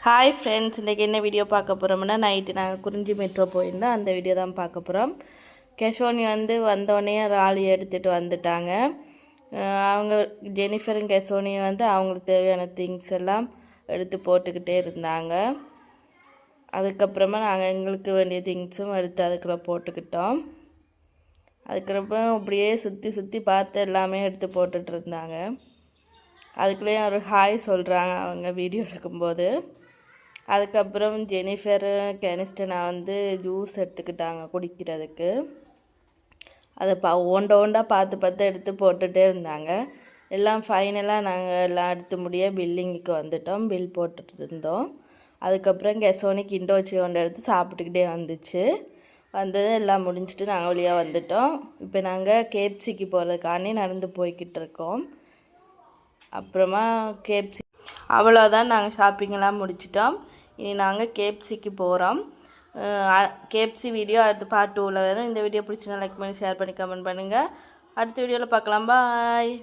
Hi friends, இன்றைக்கி என்ன video பார்க்க போகிறோம்னா, நைட்டு நாங்கள் குறிஞ்சி மெட்ரோ போயிருந்தோம். அந்த வீடியோ தான் பார்க்க போகிறோம். கெஷோனி வந்தோடனே ராலி எடுத்துகிட்டு வந்துட்டாங்க. அவங்க ஜெனிஃபரும் கெஷோனியும் அவங்களுக்கு தேவையான திங்ஸ் எல்லாம் எடுத்து போட்டுக்கிட்டே இருந்தாங்க. அதுக்கப்புறமா நாங்கள் எங்களுக்கு வேண்டிய திங்ஸும் எடுத்து அதுக்குள்ளே போட்டுக்கிட்டோம். அதுக்கப்புறம் அப்படியே சுற்றி சுற்றி பார்த்து எல்லாமே எடுத்து போட்டுட்டு இருந்தாங்க. அதுக்குள்ளேயும் ஒரு ஹாய் சொல்கிறாங்க அவங்க வீடியோ எடுக்கும்போது. அதுக்கப்புறம் ஜெனிஃபர் கெனிஸ்டனா ஜூஸ் எடுத்துக்கிட்டாங்க குடிக்கிறதுக்கு. அதை ஒண்டா பார்த்து எடுத்து போட்டுகிட்டே இருந்தாங்க. எல்லாம் ஃபைனலாக நாங்கள் எல்லாம் எடுத்து முடிய பில்லிங்குக்கு வந்துட்டோம். பில் போட்டுட்டு இருந்தோம். அதுக்கப்புறம் கெசோனி கிண்டோ வச்சு எடுத்து சாப்பிட்டுக்கிட்டே வந்துச்சு. வந்தது எல்லாம் முடிஞ்சிட்டு நாங்கள் வழியாக வந்துட்டோம். இப்போ நாங்கள் கேப்சிக்கு போகிறதுக்காண்டி நடந்து போய்கிட்டு இருக்கோம். அப்புறமா கேப்சி அவ்வளோதான், நாங்கள் ஷாப்பிங்கெல்லாம் முடிச்சிட்டோம். இனி நாங்கள் கேப்சிக்கு போகிறோம். கேப்சி வீடியோ அடுத்து பார்ட் 2ல் வரும். இந்த வீடியோ பிடிச்சினா லைக் பண்ணி ஷேர் பண்ணி கமெண்ட் பண்ணுங்கள். அடுத்த வீடியோவில் பார்க்கலாம். பாய்.